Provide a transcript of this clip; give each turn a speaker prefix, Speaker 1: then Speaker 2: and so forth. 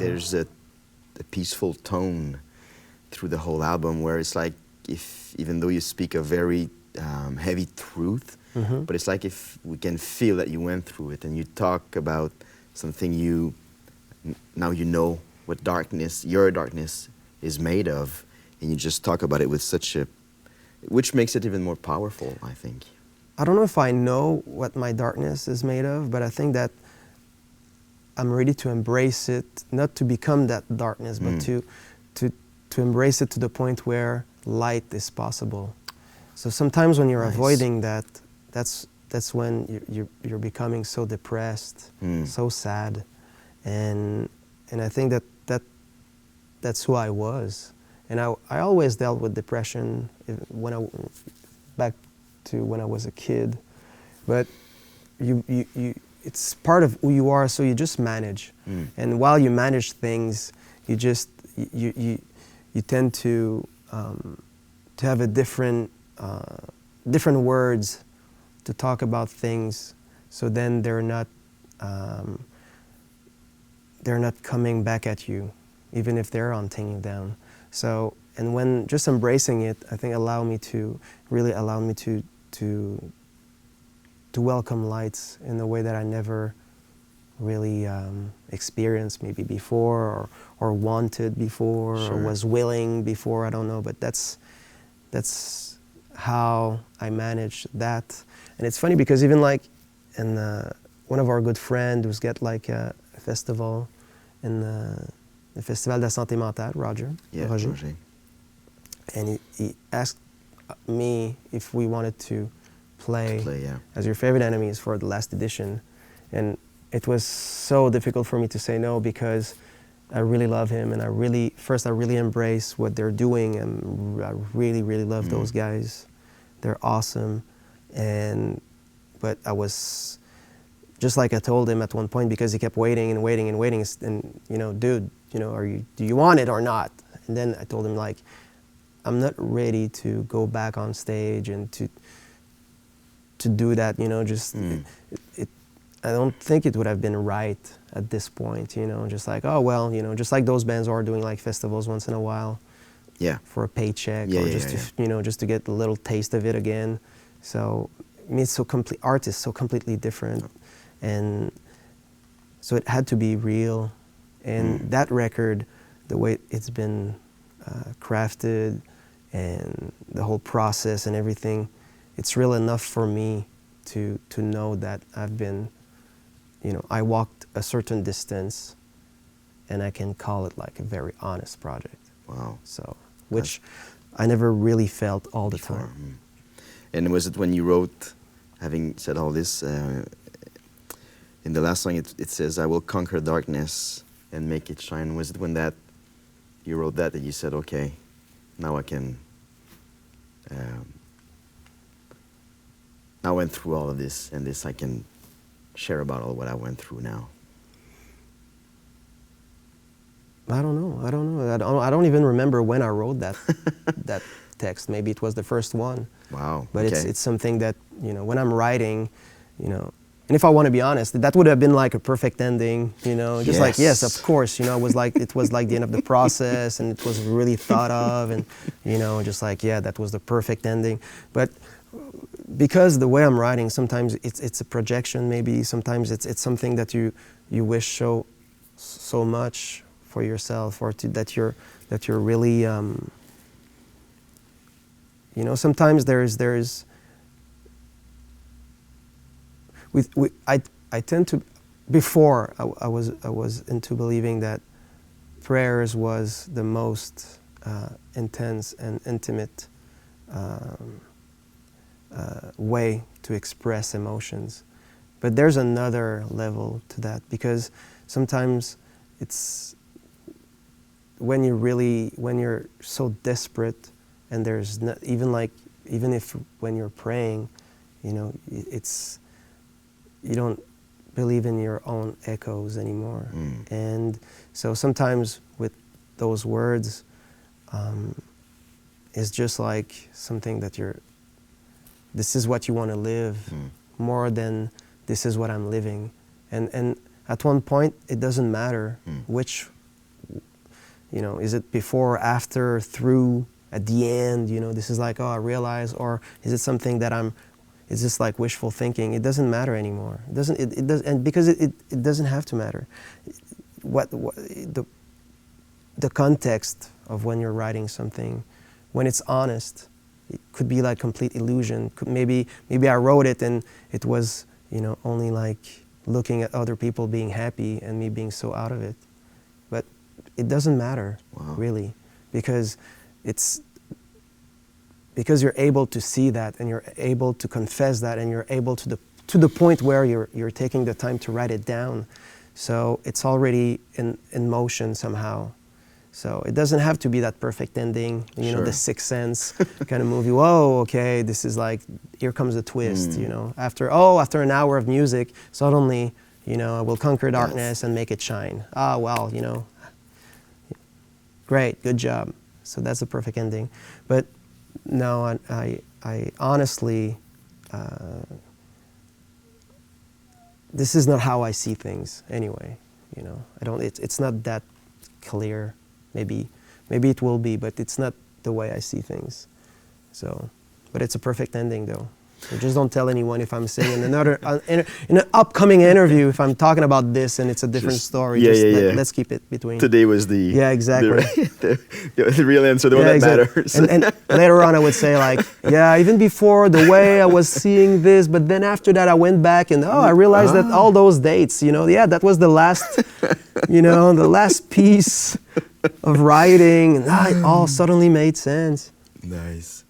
Speaker 1: there's a peaceful tone through the whole album where it's like even though you speak a very heavy truth, but it's like if we can feel that you went through it and you talk about something now you know what your darkness is made of, and you just talk about it with which makes it even more powerful, I think.
Speaker 2: I don't know if I know what my darkness is made of, but I think that I'm ready to embrace it, not to become that darkness, but to embrace it to the point where light is possible. So sometimes when you're avoiding that, that's when you're becoming so depressed, so sad, and I think that's who I was, and I always dealt with depression back to when I was a kid, but it's part of who you are, so you just manage, and while you manage things, you tend to have a different words to talk about things, so then they're not coming back at you, even if they're hunting you down. So, and when just embracing it, I think allowed me to welcome lights in a way that I never really experienced maybe before, or wanted before, or was willing before, I don't know, but that's how I managed that. And it's funny because even like in one of our good friends who's got like a festival in the Festival de la Santé Mentale, Roger. And he asked me if we wanted to play As Your Favorite Enemies for the last edition, and it was so difficult for me to say no because I really love him, and I really embrace what they're doing, and I really love those guys. They're awesome, but I was just like I told him at one point, because he kept waiting, and dude, do you want it or not? And then I told him, like, I'm not ready to go back on stage and to do that, I don't think it would have been right at this point, just like, oh, well, just like those bands are doing like festivals once in a while for a paycheck, or just to get a little taste of it again. So, I mean, art is so completely different, and so it had to be real. And that record, the way it's been crafted, and the whole process and everything, it's real enough for me to know that I've been, I walked a certain distance, and I can call it like a very honest project.
Speaker 1: Wow.
Speaker 2: So, which I never really felt all the time.
Speaker 1: And was it when you wrote, having said all this, in the last song it says, I will conquer darkness and make it shine. Was it when you wrote that you said, okay, now I can, now I went through all of this, and this I can share about all what I went through now?
Speaker 2: I don't know. I don't even remember when I wrote that that text. Maybe it was the first one.
Speaker 1: Wow.
Speaker 2: But it's something that, when I'm writing, and if I want to be honest, that would have been like a perfect ending, just like, yes, of course, it was like the end of the process, and it was really thought of, and, just like, yeah, that was the perfect ending. But because the way I'm writing, sometimes it's a projection, maybe sometimes it's something that you wish so much for yourself, or that you're really, sometimes I tend to, before I was into believing that prayers was the most intense and intimate way to express emotions. But there's another level to that, because sometimes it's when you're so desperate, and there's not, even if when you're praying, it's, you don't believe in your own echoes anymore. And so sometimes with those words, it's just like something that this is what you want to live, more than this is what I'm living. And at one point, it doesn't matter which You know, is it before, after, through, at the end? You know, this is like, oh, I realize, or is it something that is this like wishful thinking? It doesn't matter anymore. It doesn't. It does, and because it doesn't have to matter. What the context of when you're writing something, when it's honest, it could be like complete illusion. Maybe I wrote it and it was, you know, only like looking at other people being happy and me being so out of it. But it doesn't matter, really, because you're able to see that, and you're able to confess that, and you're able to the point where you're taking the time to write it down. So it's already in motion somehow. So it doesn't have to be that perfect ending, you know, the Sixth Sense kind of movie. Whoa, okay, this is like, here comes the twist, you know. After an hour of music, suddenly, you know, I will conquer darkness and make it shine. Ah, well, you know, great, good job. So that's the perfect ending. But no, I honestly, this is not how I see things anyway, you know. It's not that clear. Maybe it will be, but it's not the way I see things. So, but it's a perfect ending though. So just don't tell anyone if I'm saying in another in an upcoming interview if I'm talking about this and it's a different story. Let's keep it between.
Speaker 1: Today was the the real answer, the one that matters.
Speaker 2: And later on I would say like, yeah, even before the way I was seeing this, but then after that I went back and I realized that all those dates, you know, that was the last, you know, the last piece of writing, and it all suddenly made sense.
Speaker 1: Nice.